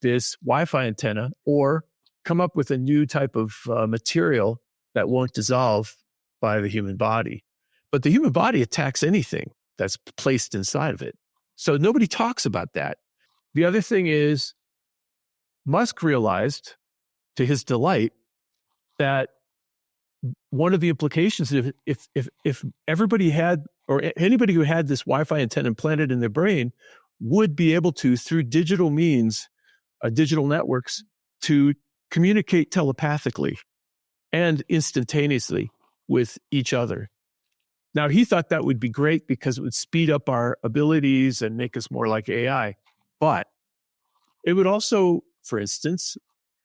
this Wi-Fi antenna or come up with a new type of material that won't dissolve by the human body. But the human body attacks anything that's placed inside of it. So nobody talks about that. The other thing is, Musk realized, to his delight, that one of the implications, if everybody had, or anybody who had this Wi-Fi antenna implanted in their brain would be able to, through digital means, digital networks, to communicate telepathically and instantaneously with each other. Now, he thought that would be great because it would speed up our abilities and make us more like AI. But it would also, for instance,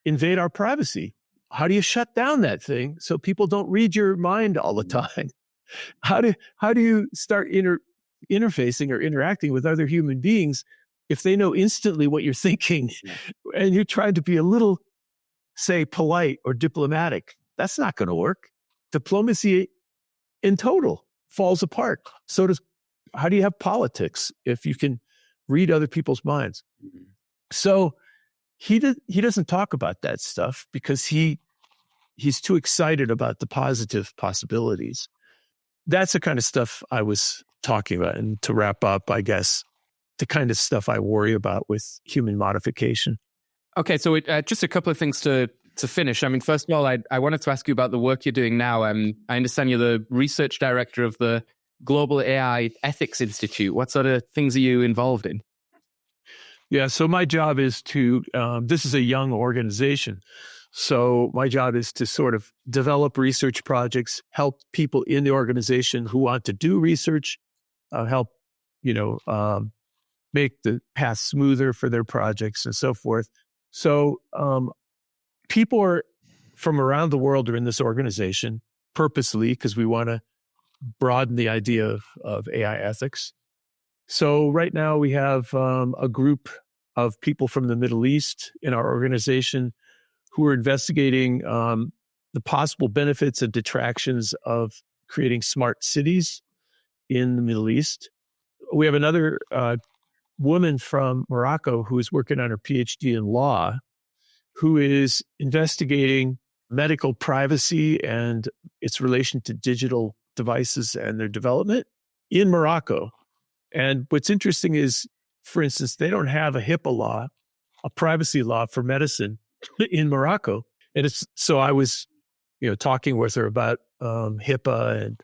invade our privacy. How do you shut down that thing so people don't read your mind all the time? How do you start interfacing or interacting with other human beings if they know instantly what you're thinking and you're trying to be a little, say, polite or diplomatic? That's not going to work. Diplomacy in total falls apart. How do you have politics if you can read other people's minds? So he doesn't talk about that stuff because he's too excited about the positive possibilities. That's the kind of stuff I was talking about. And to wrap up, I guess, the kind of stuff I worry about with human modification. Okay, so just a couple of things to finish. I mean, first of all, I wanted to ask you about the work you're doing now. I understand you're the research director of the Global AI Ethics Institute. What sort of things are you involved in? Yeah, so my job is this is a young organization. So my job is to sort of develop research projects, help people in the organization who want to do research, help, make the path smoother for their projects and so forth. So people are from around the world are in this organization purposely because we want to broaden the idea of AI ethics. So right now we have a group of people from the Middle East in our organization who are investigating the possible benefits and detractions of creating smart cities in the Middle East. We have another woman from Morocco who is working on her PhD in law, who is investigating medical privacy and its relation to digital devices and their development in Morocco. And what's interesting is, for instance, they don't have a HIPAA law, a privacy law for medicine in Morocco. And so I was, talking with her about HIPAA and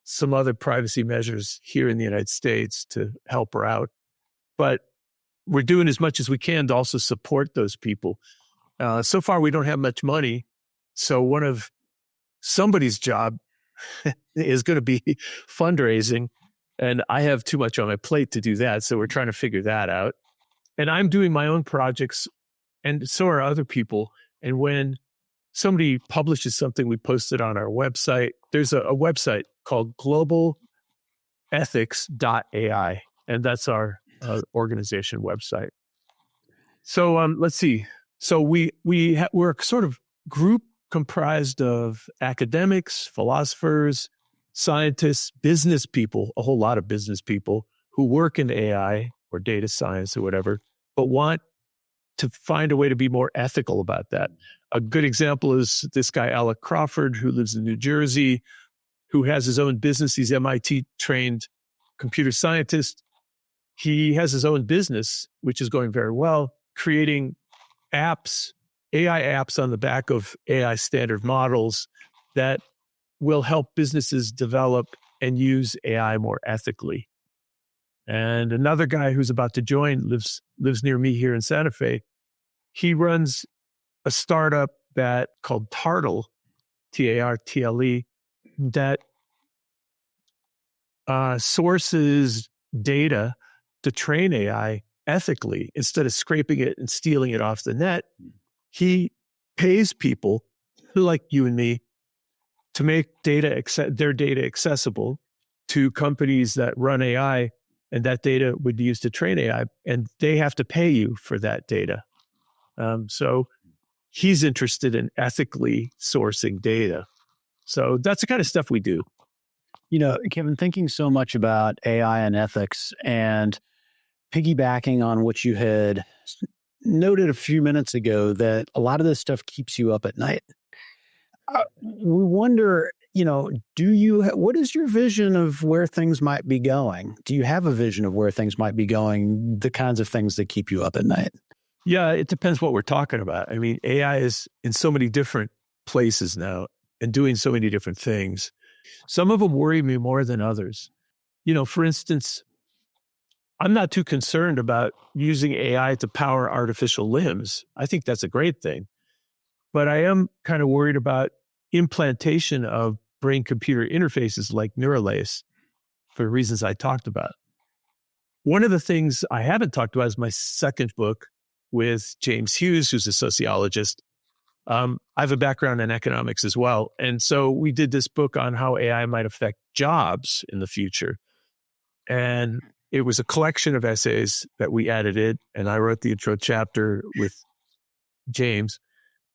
some other privacy measures here in the United States to help her out. But we're doing as much as we can to also support those people. So far, we don't have much money. So one of somebody's job is going to be fundraising. And I have too much on my plate to do that. So we're trying to figure that out. And I'm doing my own projects, and so are other people. And when somebody publishes something, we post it on our website. There's a website called globalethics.ai, and that's our organization website. So let's see. So we're a sort of group comprised of academics, philosophers, scientists, business people, a whole lot of business people who work in AI or data science or whatever, but want to find a way to be more ethical about that. A good example is this guy, Alec Crawford, who lives in New Jersey, who has his own business. He's MIT-trained computer scientist. He has his own business, which is going very well, creating apps, AI apps on the back of AI standard models that will help businesses develop and use AI more ethically. And another guy who's about to join lives near me here in Santa Fe. He runs a startup that called Tartle, Tartle, that sources data to train AI ethically instead of scraping it and stealing it off the net. He pays people like you and me to make their data accessible to companies that run AI, and that data would be used to train AI, and they have to pay you for that data. So he's interested in ethically sourcing data. So that's the kind of stuff we do. You know, Kevin, thinking so much about AI and ethics and piggybacking on what you had noted a few minutes ago, that a lot of this stuff keeps you up at night. We wonder, what is your vision of where things might be going? Do you have a vision of where things might be going, the kinds of things that keep you up at night? Yeah, it depends what we're talking about. I mean, AI is in so many different places now and doing so many different things. Some of them worry me more than others. For instance, I'm not too concerned about using AI to power artificial limbs. I think that's a great thing. But I am kind of worried about implantation of brain-computer interfaces like Neuralace for reasons I talked about. One of the things I haven't talked about is my second book with James Hughes, who's a sociologist. I have a background in economics as well. And so we did this book on how AI might affect jobs in the future. And it was a collection of essays that we edited, and I wrote the intro chapter with James.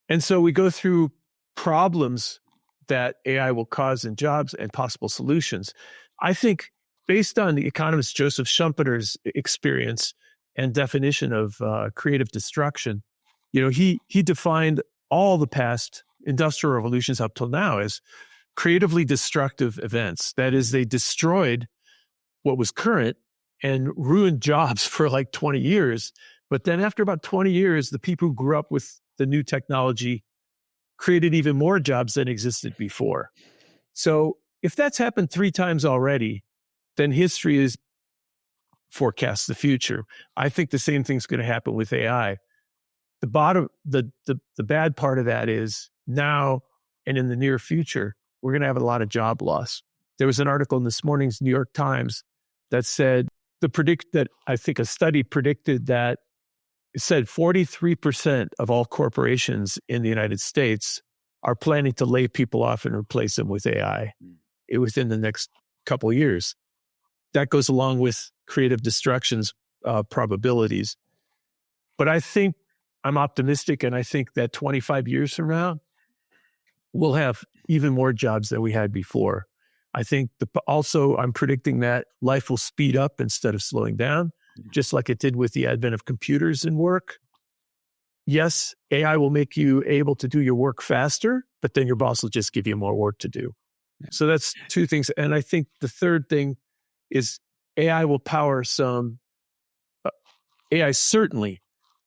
And so we go through problems that AI will cause in jobs and possible solutions. I think based on the economist Joseph Schumpeter's experience and definition of creative destruction, he defined all the past industrial revolutions up till now as creatively destructive events. That is, they destroyed what was current and ruined jobs for like 20 years. But then after about 20 years, the people who grew up with the new technology created even more jobs than existed before. So if that's happened 3 times already, then history is forecasts the future. I think the same thing's going to happen with AI. The bad part of that is now and in the near future, we're going to have a lot of job loss. There was an article in this morning's New York Times that said I think a study predicted that it said 43% of all corporations in the United States are planning to lay people off and replace them with AI within the next couple of years. That goes along with creative destruction's probabilities. But I think I'm optimistic, and I think that 25 years from now, we'll have even more jobs than we had before. I think also I'm predicting that life will speed up instead of slowing down, just like it did with the advent of computers and work. Yes, AI will make you able to do your work faster, but then your boss will just give you more work to do. So that's 2 things. And I think the third thing is AI will power AI certainly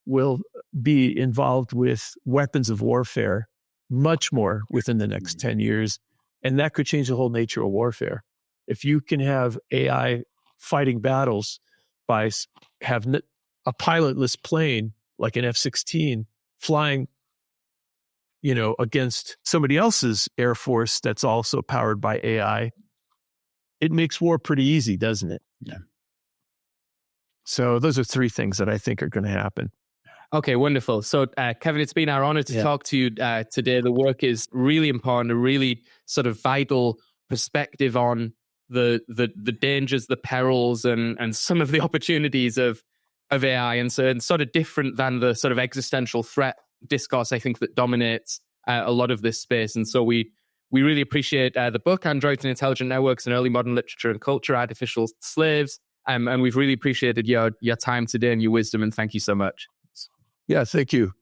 will be involved with weapons of warfare much more within the next 10 years. And that could change the whole nature of warfare. If you can have AI fighting battles by having a pilotless plane like an F-16 flying, against somebody else's air force that's also powered by AI, it makes war pretty easy, doesn't it? Yeah. So those are 3 things that I think are going to happen. Okay, wonderful. So, Kevin, it's been our honor to talk to you today. The work is really important, a really sort of vital perspective on the dangers, the perils, and some of the opportunities of AI, and sort of different than the sort of existential threat discourse, I think, that dominates a lot of this space. And so we really appreciate the book, Androids and Intelligent Networks in Early Modern Literature and Culture, Artificial Slaves. And we've really appreciated your time today and your wisdom, and thank you so much. Yeah, thank you.